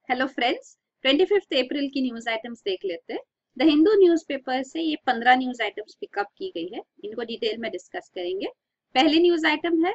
Hello friends, 25 अप्रैल की news items देख लेते हैं। द हिंदू न्यूज़पेपर से ये 15 न्यूज आइटम्स पिकअप की गई है। इनको डिटेल में डिस्कस करेंगे। पहली न्यूज आइटम है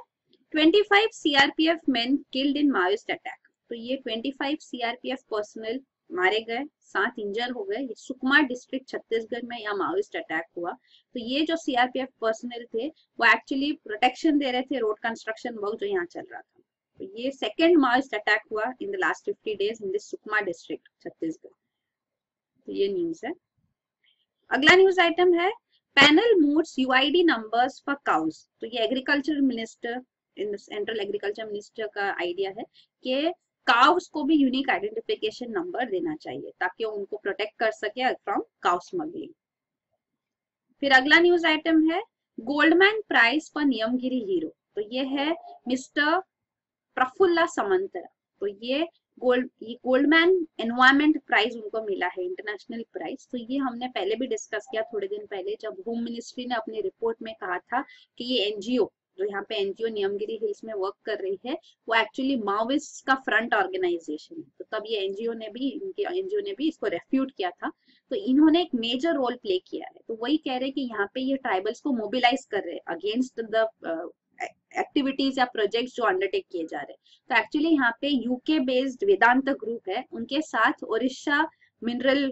25 CRPF main killed in Maoist attack. तो ये 25 सीआरपीएफ पर्सनल मारे गए, 7 इंजर हो गए। सुकमा डिस्ट्रिक्ट छत्तीसगढ़ में यह माओइस्ट अटैक हुआ। तो ये जो सीआरपीएफ पर्सनल थे वो एक्चुअली प्रोटेक्शन दे रहे थे रोड कंस्ट्रक्शन वर्क जो यहाँ चल रहा था। तो ये सेकेंड माओइस्ट अटैक हुआ in the last 50 days in this Sukma district Chhattisgarh. तो ये न्यूज है। अगला न्यूज आइटम है panel moves UID numbers for cows. तो ये agriculture minister in central agriculture minister का आइडिया है कि काउस को भी यूनिक आइडेंटिफिकेशन नंबर देना चाहिए ताकि उनको प्रोटेक्ट कर सके फ्रॉम काउ स्मगलिंग। फिर अगला न्यूज आइटम है Goldman prize for Niyamgiri hero. तो ये है मिस्टर प्रफुल्ला समंतरा। तो ये गोल्डमैन एनवायरमेंट प्राइज उनको मिला है, इंटरनेशनल प्राइज। तो ये हमने पहले भी डिस्कस किया थोड़े दिन पहले, जब होम मिनिस्ट्री ने अपनी रिपोर्ट में कहा था कि ये एनजीओ जो यहाँ पे एनजीओ नियमगिरी हिल्स में वर्क कर रही है वो एक्चुअली माओइस्ट का फ्रंट ऑर्गेनाइजेशन है। तो तब ये एनजीओ ने भी इसको रेफ्यूट किया था। तो इन्होंने एक मेजर रोल प्ले किया है। तो वही कह रहे हैं कि यहाँ पे ये ट्राइबल्स को मोबिलाइज कर रहे हैं अगेंस्ट द एक्टिविटीज या प्रोजेक्ट्स जो अंडरटेक किए जा रहे हैं। तो एक्चुअली यहाँ पे यूके बेस्ड वेदांत ग्रुप है, उनके साथ Odisha mineral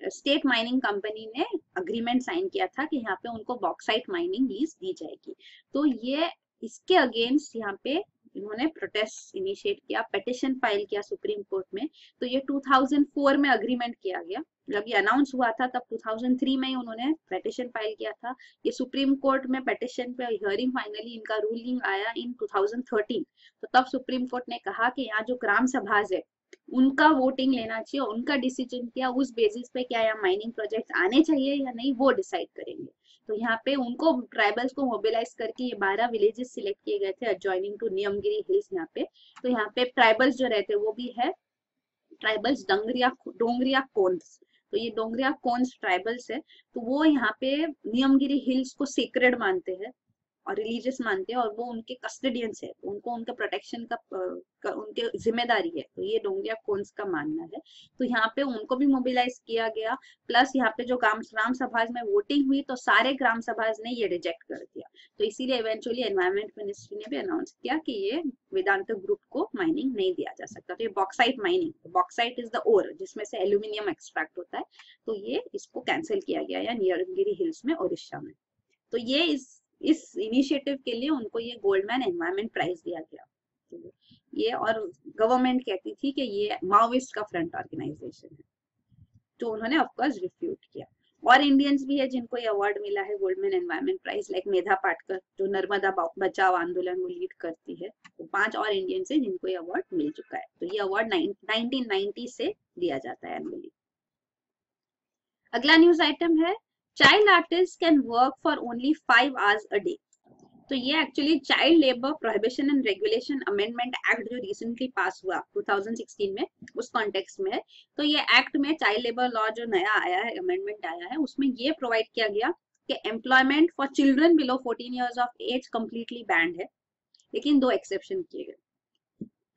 state mining company ने अग्रीमेंट साइन किया था कि यहाँ पे उनको बॉक्साइट माइनिंग लीज दी जाएगी। तो ये इसके अगेंस्ट यहाँ पे इन्होंने प्रोटेस्ट इनिशिएट किया, पिटिशन फाइल किया सुप्रीम कोर्ट में। तो ये 2004 में अग्रीमेंट किया गया। जब ये अनाउंस हुआ था तब 2003 में ही उन्होंने पिटिशन फाइल किया था। ये सुप्रीम कोर्ट में पिटिशन पे हियरिंग फाइनली इनका रूलिंग आया इन 2013। तो तब सुप्रीम कोर्ट ने कहा कि यहाँ जो ग्राम सभा है उनका वोटिंग लेना चाहिए, उनका डिसीजन किया उस बेसिस पे क्या यहाँ माइनिंग प्रोजेक्ट आने चाहिए या नहीं वो डिसाइड करेंगे। तो यहाँ पे उनको ट्राइबल्स को मोबिलाइज करके ये 12 विलेजेस सिलेक्ट किए गए थे एडजॉइनिंग टू नियमगिरी हिल्स यहाँ पे। तो यहाँ पे ट्राइबल्स जो रहते हैं वो भी है ट्राइबल्स डोंगरिया कोन्स। तो ये डोंगरिया कोन्स ट्राइबल्स है। तो वो यहाँ पे नियमगिरी हिल्स को सीक्रेट मानते हैं और रिलीजियस मानते हैं और वो उनके कस्टडियंस है। उनको उनके प्रोटेक्शन का उनके जिम्मेदारी है। तो ये डोंगरिया कोन्स का मानना है। तो यहाँ पे उनको भी मोबिलाइज किया गया। प्लस यहाँ पे जो ग्राम सभा में वोटिंग हुई तो सारे ग्राम सभा ने ये रिजेक्ट कर दिया। तो इसीलिए इवेंचुअली एनवायरमेंट मिनिस्ट्री ने भी अनाउंस किया कि ये वेदांत ग्रुप को माइनिंग नहीं दिया जा सकता। तो ये bauxite mining, bauxite is the ore जिसमें से एल्यूमिनियम एक्सट्रैक्ट होता है। तो ये इसको कैंसिल किया गया या नियमगिरी हिल्स में ओडिशा में। तो ये इस इनिशिएटिव के लिए उनको ये गोल्डमैन एनवायरमेंट प्राइज दिया गया। तो ये और गवर्नमेंट कहती थी कि ये माओइस्ट का फ्रंट ऑर्गेनाइजेशन है, तो उन्होंने ऑफ कोर्स रिफ्यूट किया। और इंडियंस भी है जिनको ये अवार्ड मिला है Goldman environment prize, like Medha Patkar जो नर्मदा बचाओ आंदोलन वो लीड करती है। तो 5 और इंडियंस है जिनको ये अवार्ड मिल चुका है। तो ये अवार्ड 1990 से दिया जाता है एनुअली। अगला न्यूज आइटम है child artist can work for only 5 hours a day। तो ये actually child labour prohibition and regulation amendment act जो रिसेंटली पास हुआ 2016 में उस कॉन्टेक्स्ट में है। तो ये एक्ट में चाइल्ड लेबर लॉ जो नया आया है, अमेंडमेंट आया है, उसमें ये प्रोवाइड किया गया कि employment for children below 14 years of age completely banned है, लेकिन 2 एक्सेप्शन किए गए।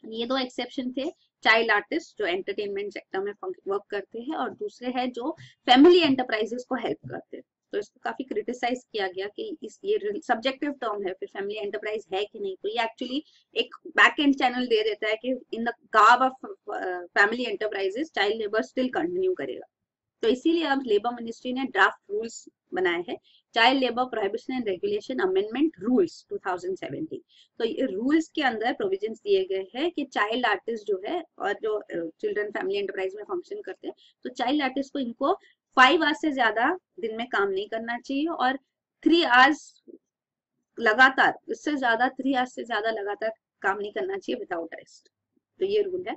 ये 2 एक्सेप्शन थे चाइल्ड आर्टिस्ट जो एंटरटेनमेंट सेक्टर में वर्क करते हैं और दूसरे है जो फैमिली एंटरप्राइजेस को हेल्प करते हैं। तो इसको काफी क्रिटिसाइज किया गया कि ये सब्जेक्टिव टर्म है, फिर फैमिली एंटरप्राइज है कि नहीं। तो ये एक्चुअली एक बैक एंड चैनल दे देता है कि in the garb of family enterprises child labour still continue करेगा। तो इसीलिए अब लेबर मिनिस्ट्री ने ड्राफ्ट रूल्स बनाए हैं, child labour prohibition and regulation amendment rules 2017। तो ये रूल्स के अंदर प्रोविजंस दिए गए हैं कि चाइल्ड आर्टिस्ट जो है और जो चिल्ड्रन फैमिली एंटरप्राइज में फंक्शन करते हैं, तो चाइल्ड आर्टिस्ट को इनको 5 hours से ज्यादा दिन में काम नहीं करना चाहिए और 3 hours लगातार, इससे ज्यादा 3 hours से ज्यादा लगातार काम नहीं करना चाहिए विदाउट रेस्ट। तो ये रूल है।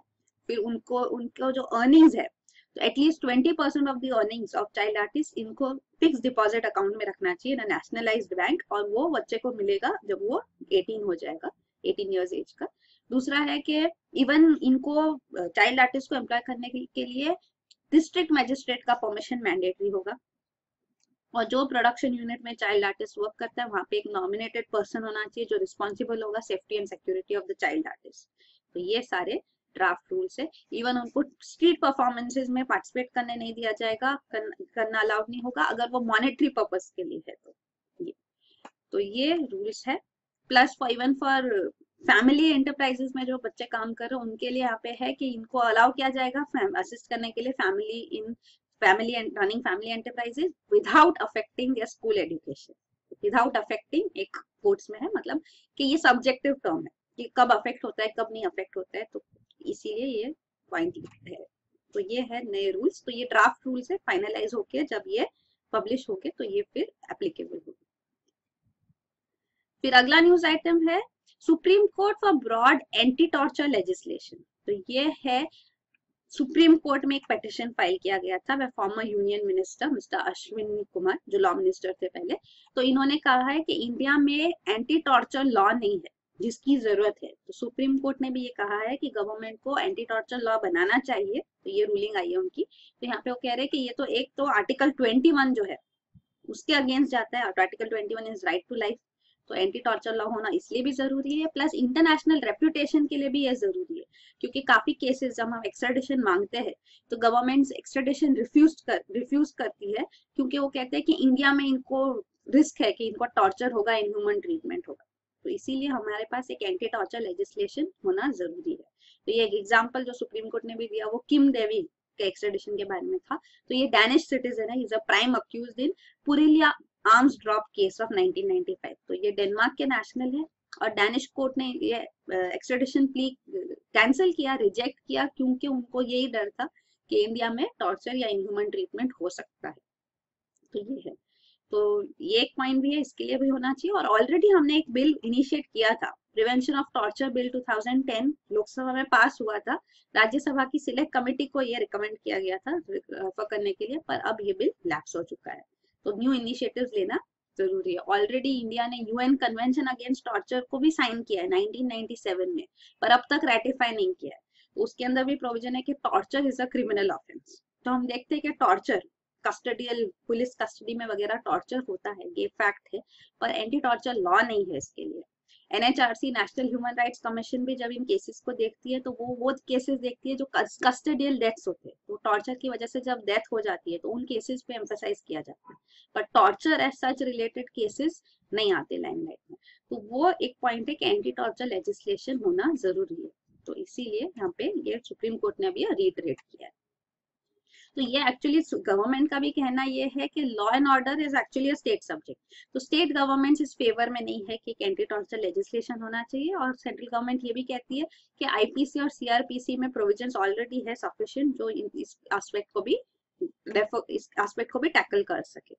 फिर उनको जो अर्निंग्स है तो at least 20% of the earnings of child artist इनको फिक्स डिपॉजिट अकाउंट में रखना चाहिए ना नेशनलाइज्ड बैंक, और वो बच्चे को मिलेगा जब वो 18 हो जाएगा, 18 years एज का। दूसरा है कि इवन इनको चाइल्ड आर्टिस्ट को एम्प्लॉय करने के लिए डिस्ट्रिक्ट मजिस्ट्रेट का परमिशन मैंडेटरी होगा। और जो प्रोडक्शन यूनिट में चाइल्ड आर्टिस्ट वर्क करता है वहां पे एक नॉमिनेटेड पर्सन होना चाहिए जो रिस्पॉन्सिबल होगा safety and security of the child artist. तो ये सारे ड्राफ्ट रूल्स है। इवन उनको स्ट्रीट परफॉर्मेंसेज में पार्टिसिपेट करने नहीं दिया जाएगा, करना अलाउड नहीं होगा अगर वो मॉनेटरी पर्पस के लिए है तो ये रूल्स है। Plus for even for family enterprises में जो बच्चे काम कर रहे हैं उनके लिए यहाँ पे है कि इनको अलाउ किया जाएगा असिस्ट करने के लिए family in family and running family enterprises without affecting their school education. Without affecting एक कोर्ट्स में है, मतलब कि ये सब्जेक्टिव टर्म है कि कब अफेक्ट होता है कब नहीं अफेक्ट होता है, तो इसीलिए ये पॉइंट है। तो ये है नए रूल्स। तो ये ड्राफ्ट रूल्स है, फाइनलाइज होके जब ये पब्लिश होके तो ये फिर एप्लीकेबल होगा। फिर अगला न्यूज आइटम है supreme court for broad anti torture legislation. तो ये है सुप्रीम कोर्ट में एक पिटीशन फाइल किया गया था bye former union minister mister Ashwini Kumar, जो लॉ मिनिस्टर थे पहले। तो इन्होंने कहा है कि इंडिया में एंटी टॉर्चर लॉ नहीं है जिसकी जरूरत है। तो सुप्रीम कोर्ट ने भी ये कहा है कि गवर्नमेंट को एंटी टॉर्चर लॉ बनाना चाहिए। तो ये रूलिंग आई है उनकी। तो यहाँ पे वो कह रहे हैं कि ये तो एक तो आर्टिकल 21 जो है उसके अगेंस्ट जाता है। Article 21 is right to life. तो एंटी टॉर्चर लॉ होना इसलिए भी जरूरी है, प्लस इंटरनेशनल रेप्यूटेशन के लिए भी ये जरूरी है, क्योंकि काफी केसेस जब हम एक्सट्रेडिशन मांगते हैं तो गवर्नमेंट एक्सट्रेडिशन रिफ्यूज करती है, क्योंकि वो कहते हैं कि इंडिया में इनको रिस्क है कि इनको टॉर्चर होगा, इनह्यूमन ट्रीटमेंट होगा। तो इसीलिए हमारे पास एक एंटी टॉर्चर लेजिस्लेशन होना जरूरी है। तो ये एक एग्जाम्पल जो सुप्रीम कोर्ट ने भी दिया वो किम डेवी के एक्सट्रेडिशन के बारे में था। तो ये डैनिश सिटीजन है, is a prime accused in Purulia arms drop case of 1995। तो ये डेनमार्क के नेशनल है और डैनिश कोर्ट ने ये एक्सट्रेडिशन प्ली कैंसिल किया, रिजेक्ट किया, क्योंकि उनको यही डर था कि इंडिया में टॉर्चर या इनह्यूमन ट्रीटमेंट हो सकता है। तो ये है। तो ये एक पॉइंट भी है, इसके लिए भी होना चाहिए। और ऑलरेडी हमने एक बिल इनिशिएट किया था, prevention of torture bill 2010 Lok Sabha में पास हुआ था। राज्यसभा की सिलेक्ट कमेटी को ये रिकमेंड किया गया था रेफर करने के लिए, पर अब ये बिल लैप्स हो चुका है। तो न्यू इनिशिएटिव्स लेना जरूरी है। ऑलरेडी इंडिया ने यूएन कन्वेंशन अगेंस्ट टॉर्चर को भी साइन किया है 1997 में, पर अब तक रेटिफाई नहीं किया है। तो उसके अंदर भी प्रोविजन है कि torture is a criminal offence. तो हम देखते हैं कि टॉर्चर कस्टडियल पुलिस कस्टडी में वगैरह टॉर्चर होता है, ये फैक्ट है, पर एंटी टॉर्चर लॉ नहीं है इसके लिए। NHRC national human rights commission भी जब इन केसेस को देखती है तो वो केसेस देखती है जो कस्टडियल डेथ्स होते हैं। तो टॉर्चर की वजह से जब डेथ हो जाती है तो उन केसेस पे एम्फेसाइज किया जाता है, पर torture as such related cases नहीं आते लाइमलाइट में। तो वो एक पॉइंट है कि एंटी टॉर्चर लेजिस्लेशन होना जरूरी है। तो इसीलिए यहाँ पे ये सुप्रीम कोर्ट ने अभी रीइटरेट किया है। तो ये एक्चुअली गवर्नमेंट का भी कहना ये है कि law and order is actually state subject. तो स्टेट गवर्नमेंट इस फेवर में नहीं है कि एंटी टॉर्चर लेजिस्लेशन होना चाहिए। और सेंट्रल गवर्नमेंट ये भी कहती है कि आईपीसी और सीआरपीसी में प्रोविजंस ऑलरेडी है सफिशिएंट, जो इस एस्पेक्ट को भी टैकल कर सके।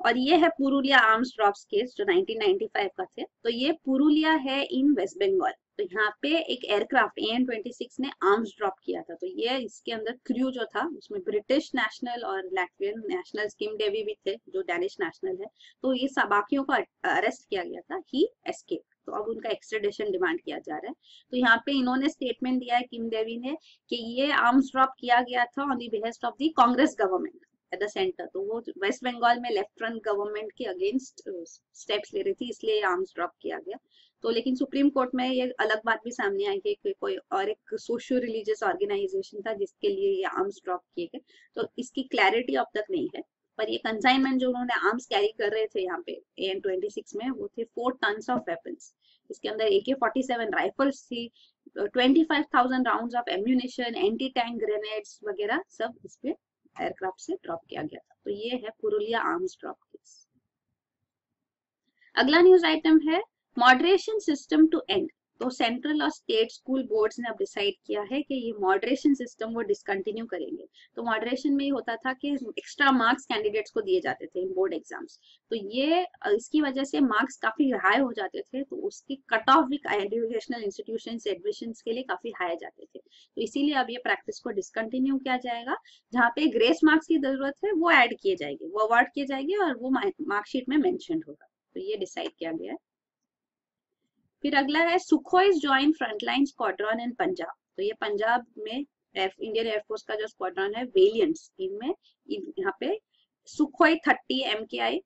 और ये है पुरुलिया आर्म्स ड्रॉप्स केस जो 1995 का थे। तो ये पुरुलिया है इन वेस्ट बंगाल। तो यहाँ पे एक एयरक्राफ्ट AN-26 ने आर्म्स ड्रॉप किया था। तो ये इसके अंदर क्रू जो था उसमें ब्रिटिश नेशनल और लैटवियन नेशनल किम डेवी भी थे जो डैनिश नेशनल है। तो ये बाकियों को अरेस्ट किया गया था, ही एस्केप। तो अब उनका एक्सट्रेडिशन डिमांड किया जा रहा है। तो यहाँ पे इन्होंने स्टेटमेंट दिया है किम डेवी ने कि ये आर्म्स ड्रॉप किया गया था on the behest of the Congress government at the centre. तो वो वेस्ट बंगाल में लेफ्ट फ्रंट गवर्नमेंट के अगेंस्ट स्टेप्स ले रही थी, इसलिए आर्म्स ड्रॉप किया गया। तो लेकिन सुप्रीम कोर्ट में ये अलग बात भी सामने आई है कि कोई और एक सोशियो रिलीजियस ऑर्गेनाइजेशन था जिसके लिए ये आर्म्स ड्रॉप किए गए। तो इसकी क्लैरिटी अब तक नहीं है, पर ये कंसाइनमेंट जो उन्होंने आर्म्स कैरी कर रहे थे यहाँ पे AN-26 में वो थे 4 टन्स ऑफ वेपन्स। इसके अंदर AK-47 राइफल्स थी, 25,000 rounds of ammunition, anti tank grenades वगैरह सब इस पे एयरक्राफ्ट से ड्रॉप किया गया था। तो ये है पुरुलिया आर्म्स ड्रॉप केस। अगला न्यूज आइटम है मॉडरेशन सिस्टम टू एंड। तो सेंट्रल और स्टेट स्कूल बोर्ड्स ने अब डिसाइड किया है कि ये मॉडरेशन सिस्टम वो डिसकंटिन्यू करेंगे। तो मॉडरेशन में ये होता था कि एक्स्ट्रा मार्क्स कैंडिडेट्स को दिए जाते थे इन बोर्ड एग्जाम्स। तो ये इसकी वजह से मार्क्स काफी हाई हो जाते थे, तो उसकी कट ऑफ भी एजुकेशनल इंस्टीट्यूशन एडमिशन के लिए काफी हाई जाते थे। तो इसीलिए अब ये प्रैक्टिस को डिसकंटिन्यू किया जाएगा। जहाँ पे ग्रेस मार्क्स की जरूरत है वो ऐड किए जाएंगे, वो अवार्ड किए जाएंगे और वो मार्कशीट में मेंशन होगा। तो ये डिसाइड किया गया है। फिर अगला है सुखोइस ज्वाइन फ्रंटलाइन स्क्वाड्रन इन पंजाब। तो ये पंजाब में इंडियन एयरफोर्स का जो स्क्वाड्रन है वेलियंट्स, इनमें यहाँ पे सुखोई 30 MKI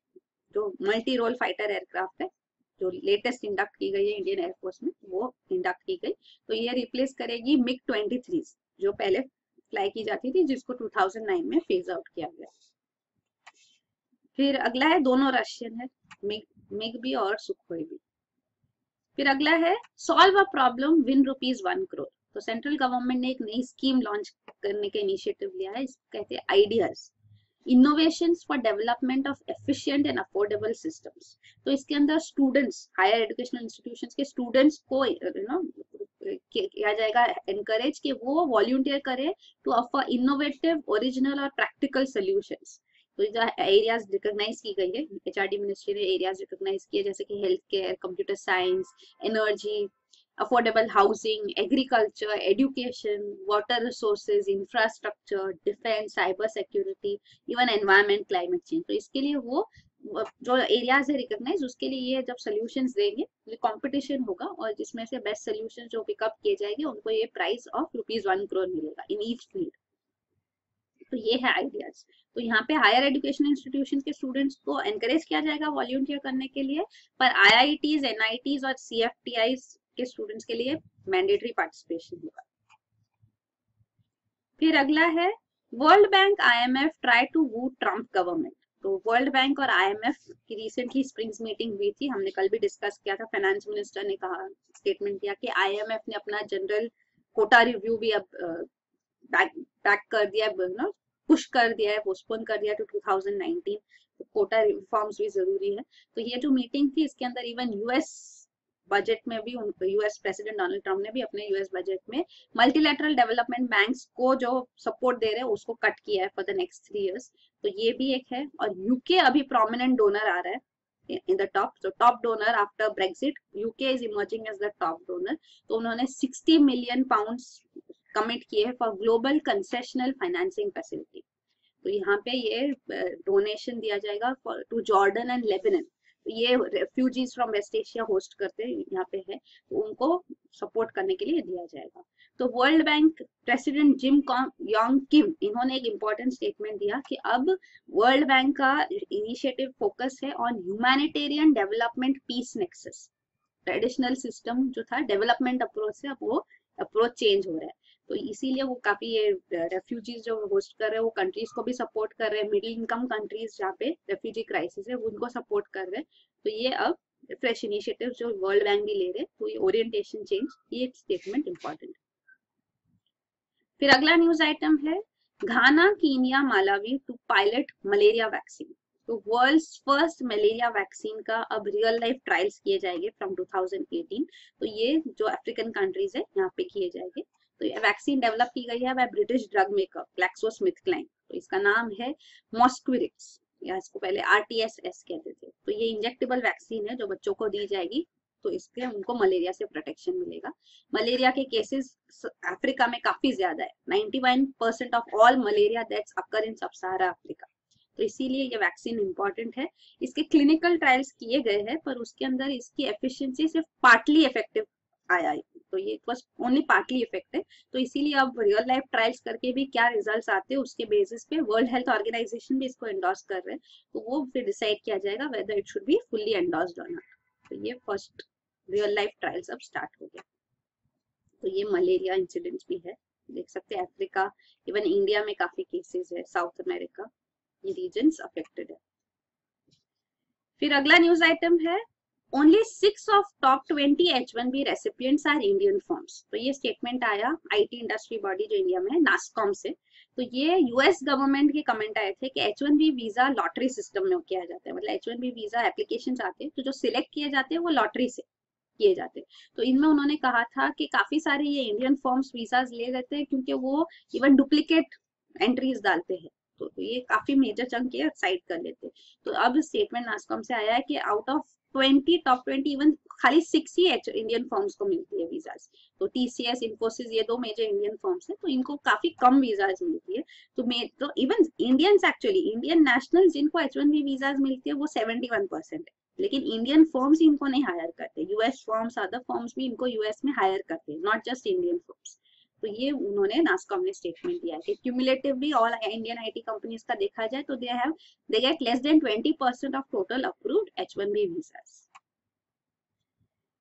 जो मल्टी रोल फाइटर एयरक्राफ्ट है, जो लेटेस्ट इंडक्ट की गई है इंडियन एयरफोर्स में, वो इंडक्ट की गई। तो ये रिप्लेस करेगी MiG-23 जो पहले फ्लाई की जाती थी, जिसको 2009 में फेज आउट किया गया। फिर अगला है, दोनों रशियन है, मिग भी और सुखोई भी। फिर अगला है, solve a problem win ₹1 crore. तो सेंट्रल गवर्नमेंट ने एक नई स्कीम लॉन्च करने का इनिशिएटिव लिया है, इसको कहते हैं ideas, innovations for development of efficient and affordable systems. तो इसके अंदर स्टूडेंट्स, हायर एजुकेशनल इंस्टीट्यूशंस के स्टूडेंट्स को किया जाएगा एनकरेज कि वो वॉलंटियर करे टू ऑफर इनोवेटिव, ओरिजिनल और प्रैक्टिकल सॉल्यूशंस। तो जो एरियाज रिकॉग्नाइज की गई है, HRD मिनिस्ट्री ने एरियाज रिकॉग्नाइज किए, जैसे कि health care, computer science, energy, affordable housing, agriculture, education, water resources, infrastructure, defence, cyber security, even environment, climate change. तो इसके लिए वो जो एरियाज है रिकॉग्नाइज, उसके लिए ये जब सोल्यूशंस देंगे, ये कंपटीशन होगा और जिसमें से बेस्ट सोल्यूशन जो पिकअप किए जाएंगे उनको ये प्राइज ऑफ ₹1 करोड़ मिलेगा इन ईच फील्ड। तो ये है आइडियाज। तो यहाँ पे हायर एजुकेशन इंस्टीट्यूशन के स्टूडेंट्स को एनकरेज किया जाएगा वॉलंटियर करने के लिए, पर IITs, NITs और CFTIs के स्टूडेंट्स के लिए मैंडेटरी पार्टिसिपेशन होगा। फिर अगला है, world bank, IMF try to woo Trump government. तो वर्ल्ड बैंक और IMF की रिसेंटली स्प्रिंग्स मीटिंग हुई थी, हमने कल भी डिस्कस किया था। फाइनेंस मिनिस्टर ने कहा, स्टेटमेंट दिया कि IMF ने अपना जनरल कोटा रिव्यू भी अब बैक कर दिया है, पुश कर दिया है, पोस्टपोन कर दिया है टू 2019। तो कोटा रिफॉर्म्स भी जरूरी है। तो ये जो मीटिंग थी, इसके अंदर इवन US बजट में भी US प्रेसिडेंट डोनाल्ड ट्रम्प ने भी अपने US बजट में मल्टीलैटरल डेवलपमेंट बैंक्स को जो सपोर्ट दे रहे हैं उसको कट किया है फॉर द नेक्स्ट 3 years। तो ये भी एक है। और यूके अभी प्रोमिनेंट डोनर आ रहा है in the top, so top donor after Brexit, UK is emerging as the top donor। तो उन्होंने 60 million pounds कमिट किए हैं for global concessional financing facility. तो यहाँ पे ये डोनेशन दिया जाएगा टू जॉर्डन एंड लेबनान। तो ये refugees from West Asia host करते हैं यहाँ पे है, तो उनको सपोर्ट करने के लिए दिया जाएगा। तो world bank president Jim Yong Kim, इन्होंने एक इम्पोर्टेंट स्टेटमेंट दिया कि अब वर्ल्ड बैंक का इनिशिएटिव फोकस है on humanitarian development peace nexus. Traditional system जो था डेवलपमेंट अप्रोच से, अब वो अप्रोच चेंज हो रहा है। तो इसीलिए वो काफी ये रेफ्यूजीज जो होस्ट कर रहे हैं वो कंट्रीज को भी सपोर्ट कर रहे हैं, मिडिल इनकम कंट्रीज जहाँ पे रेफ्यूजी क्राइसिस है उनको सपोर्ट कर रहे हैं। तो ये अब फ्रेश इनिशिएटिव जो वर्ल्ड बैंक भी ले रहे हैं, तो ये ओरिएंटेशन चेंज, ये स्टेटमेंट इंपॉर्टेंट। फिर अगला न्यूज आइटम है, Ghana, Kenya, Malawi to pilot malaria vaccine. तो वर्ल्ड्स फर्स्ट मलेरिया वैक्सीन का अब रियल लाइफ ट्रायल्स किए जाएंगे फ्रॉम 2018। तो ये जो अफ्रीकन कंट्रीज है यहाँ पे किए जाएंगे। तो ये वैक्सीन डेवलप की गई है by British drug maker GlaxoSmithKline। तो इसका नाम है मॉस्क्विरिक्स, या इसको पहले RTS कहते थे। तो ये इंजेक्टेबल वैक्सीन है जो बच्चों को दी जाएगी, तो इससे उनको मलेरिया से प्रोटेक्शन मिलेगा। मलेरिया के केसेस अफ्रीका में काफी ज्यादा है, 91% ऑफ ऑल मलेरिया डेथ्स अकर इन सब सहारा अफ्रीका। तो इसीलिए ये वैक्सीन इंपॉर्टेंट है। इसके क्लिनिकल ट्रायल्स किए गए हैं, पर उसके अंदर इसकी एफिशिएंसी सिर्फ पार्टली इफेक्टिव आया है। तो ये बस ओनली पार्टली इफेक्टिव। तो इसीलिए अब रियल लाइफ ट्रायल्स करके भी क्या रिजल्ट्स आते हैं उसके बेसिस पे वर्ल्ड हेल्थ ऑर्गेनाइजेशन भी इसको एंडोर्स कर रहे हैं। तो वो फिर डिसाइड किया जाएगा whether it should be fully endorsed और नॉट। तो ये फर्स्ट रियल लाइफ ट्रायल्स अब स्टार्ट हो गया। तो ये मलेरिया इंसिडेंट्स भी है, देख सकते हैं अफ्रीका, इवन इंडिया में काफी केसेस है, साउथ अमेरिका, ये रीजन्स अफेक्टेड है। फिर अगला न्यूज आइटम है, only 6 of top 20 H1B recipients are Indian firms. तो ये स्टेटमेंट आया IT इंडस्ट्री बॉडी जो इंडिया में है, नास्कॉम से। तो ये US गवर्नमेंट के कमेंट आए थे कि H1B वीजा लॉटरी सिस्टम में किया जाता है, मतलब H1B वीजा एप्लीकेशन आते हैं तो जो सिलेक्ट किए जाते हैं वो लॉटरी से किए जाते हैं। तो इनमें उन्होंने कहा था कि काफी सारे ये इंडियन फर्म्स वीजाज ले लेते हैं क्योंकि वो इवन डुप्लीकेट एंट्रीज डालते हैं। तो ये काफी मेजर चंक ये साइड कर लेते हैं। तो अब स्टेटमेंट नास्कॉम से आया है कि आउट ऑफ टॉप 20 इवन खाली 6 ही इंडियन फर्म्स को मिलती है वीजाज। तो TCS, इन्फोसिस, ये 2 मेजर इंडियन फर्म्स हैं, तो इनको काफी कम वीजाज मिलती है। तो even Indians, actually Indian national जिनको H1B वीजाज मिलती है वो 71% है, लेकिन इंडियन फर्म्स इनको नहीं हायर करते। US फर्म्स, अदर फर्म्स भी इनको US में हायर करते हैं, नॉट जस्ट इंडियन फर्म्स। तो ये उन्होंने नास्कॉम ने स्टेटमेंट दिया है कि cumulatively all Indian IT companies का देखा जाए तो they get less than 20% of total approved H1B visas.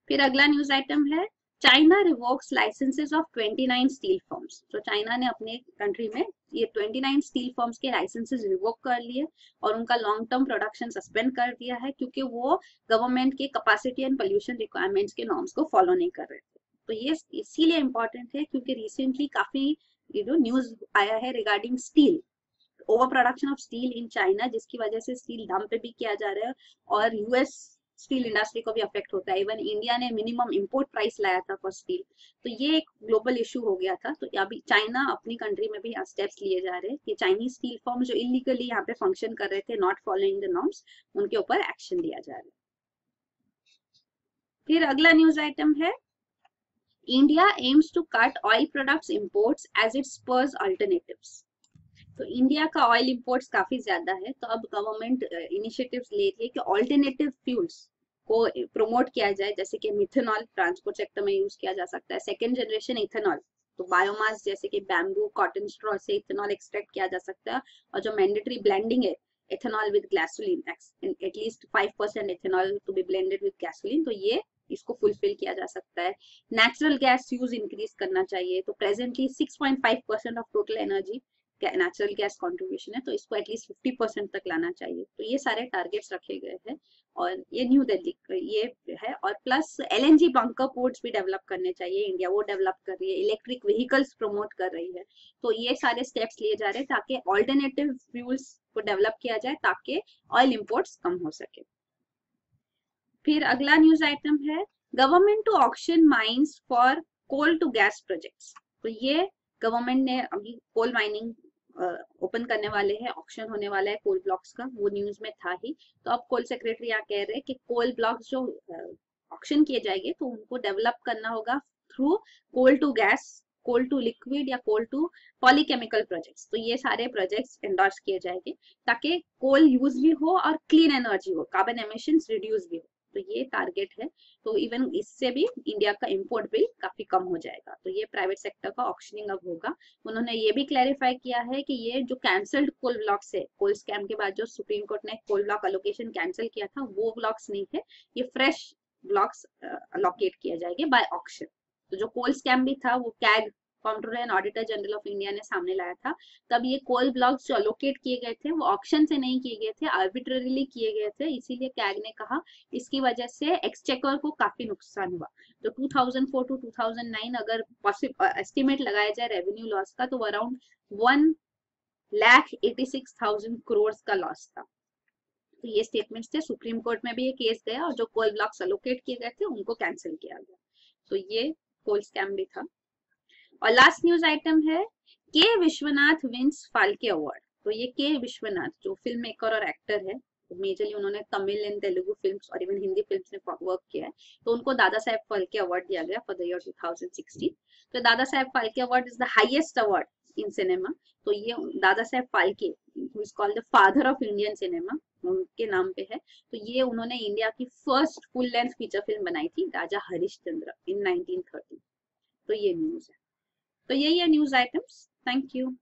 फिर अगला न्यूज आइटम है China revokes licences of 29 steel firms. तो चाइना ने अपने कंट्री में ये 29 स्टील फर्म्स के लाइसेंसेस रिवोक कर लिए और उनका लॉन्ग टर्म प्रोडक्शन सस्पेंड कर दिया है क्योंकि वो गवर्नमेंट के कैपेसिटी एंड पोल्यूशन रिक्वायरमेंट्स के नॉर्म्स को फॉलो नहीं कर रहे थे। तो ये इसीलिए इम्पोर्टेंट है क्योंकि रिसेंटली काफी न्यूज आया है regarding steel, over production of steel in China, जिसकी वजह से स्टील दाम पे भी किया जा रहा है और यूएस स्टील इंडस्ट्री को भी अफेक्ट होता है। इवन इंडिया ने मिनिमम इंपोर्ट प्राइस लाया था फॉर स्टील। तो ये एक ग्लोबल इशू हो गया था। तो अभी चाइना अपनी कंट्री में भी स्टेप्स लिए जा रहे हैं कि चाइनीज स्टील फर्म जो इलीगली यहाँ पे फंक्शन कर रहे थे, नॉट फॉलोइंग द नॉर्म्स, उनके ऊपर एक्शन लिया जा रहा है। फिर अगला न्यूज आइटम है India aims to cut oil products imports as it spurs alternatives. तो इंडिया का ऑयल इंपोर्ट्स काफी ज्यादा है, तो अब गवर्नमेंट इनिशिएटिव्स ले रही है कि ऑल्टरनेटिव फ्यूल्स को प्रमोट किया जाए, जैसे कि मिथेनॉल ट्रांसपोर्ट सेक्टर में यूज किया जा सकता है, सेकेंड जनरेशन इथेनॉल, तो बायोमास जैसे कि बैम्बू, कॉटन स्ट्रॉ से इथेनॉल एक्सट्रैक्ट किया जा सकता है, और जो मैंडेटरी ब्लेंडिंग है ethanol with gasoline, at least 5% ethanol to be blended with gasoline, तो ये इसको फुलफिल किया जा सकता है। नेचुरल गैस यूज इंक्रीज करना चाहिए। तो presently 6.5% of total energy natural gas contribution है, तो इसको एटलीस्ट 50% तक लाना चाहिए। तो ये सारे टारगेट्स रखे गए हैं और ये न्यू दिल्ली ये है। और प्लस एलएनजी बंकर पोर्ट्स भी डेवलप करने चाहिए, इंडिया वो डेवलप कर रही है, इलेक्ट्रिक व्हीकल्स प्रमोट कर रही है। तो ये सारे स्टेप्स लिए जा रहे हैं ताकि ऑल्टरनेटिव फ्यूल्स को डेवलप किया जाए ताकि ऑयल इंपोर्ट्स कम हो सके। फिर अगला न्यूज आइटम है government to auction mines for coal to gas projects. तो ये गवर्नमेंट ने अभी कोल माइनिंग ओपन करने वाले हैं, ऑक्शन होने वाला है कोल ब्लॉक्स का, वो न्यूज में था ही। तो अब कोल सेक्रेटरी यहाँ कह रहे हैं कि कोल ब्लॉक्स जो ऑक्शन किए जाएंगे तो उनको डेवलप करना होगा through coal to gas, coal to liquid या कोल टू पॉलीकेमिकल प्रोजेक्ट्स। तो ये सारे प्रोजेक्ट्स एंडोर्स किए जाएंगे ताकि कोल यूज भी हो और क्लीन एनर्जी हो, कार्बन एमिशंस रिड्यूस भी हो। तो ये टारगेट है। तो इवन इससे भी इंडिया का इंपोर्ट बिल काफी कम हो जाएगा। तो ये प्राइवेट सेक्टर का ऑक्शनिंग अब होगा। उन्होंने ये भी क्लैरिफाई किया है कि ये जो कैंसल्ड कोल ब्लॉक्स है, कोल स्कैम के बाद जो सुप्रीम कोर्ट ने कोल ब्लॉक अलोकेशन कैंसिल किया था, वो ब्लॉक्स नहीं थे, ये फ्रेश ब्लॉक्स अलोकेट किए जाएंगे बाय ऑक्शन। तो जो कोल स्कैम भी था वो CAG, controller and auditor general of India ने सामने लाया था, तब ये कोल ब्लॉक्स जो अलोकेट किए गए थे वो ऑक्शन से नहीं किए गए थे, आर्बिट्ररीली किए गए थे। इसीलिए कैग ने कहा इसकी वजह से एक्सचेकर को काफी नुकसान हुआ। तो 2004 टू 2009 अगर एस्टिमेट लगाया जाए रेवेन्यू लॉस का, तो अराउंड 1,86,000 करोड़ का लॉस था। तो ये स्टेटमेंट्स थे, सुप्रीम कोर्ट में भी ये केस गया और जो कोल ब्लॉक्स अलोकेट किए गए थे उनको कैंसिल किया गया। तो ये कोल स्कैम भी था। और लास्ट न्यूज आइटम है के विश्वनाथ विंस फाल्के अवार्ड। तो ये के विश्वनाथ जो फिल्म मेकर और एक्टर है, मेजरली उन्होंने तमिल एंड तेलुगु फिल्म्स और इवन हिंदी फिल्म्स में वर्क किया है, तो उनको दादा साहेब फाल्के अवार्ड दिया गया फॉर द ईयर 2016। तो Dada Saheb Phalke award is the highest award in cinema. तो ये Dada Saheb Phalke, who is called the father of Indian cinema, उनके नाम पे है। तो ये उन्होंने इंडिया की first full length feature film बनाई थी राजा हरिश्चंद्र इन 1930। तो ये न्यूज है। तो यही है न्यूज आइटम्स। Thank you.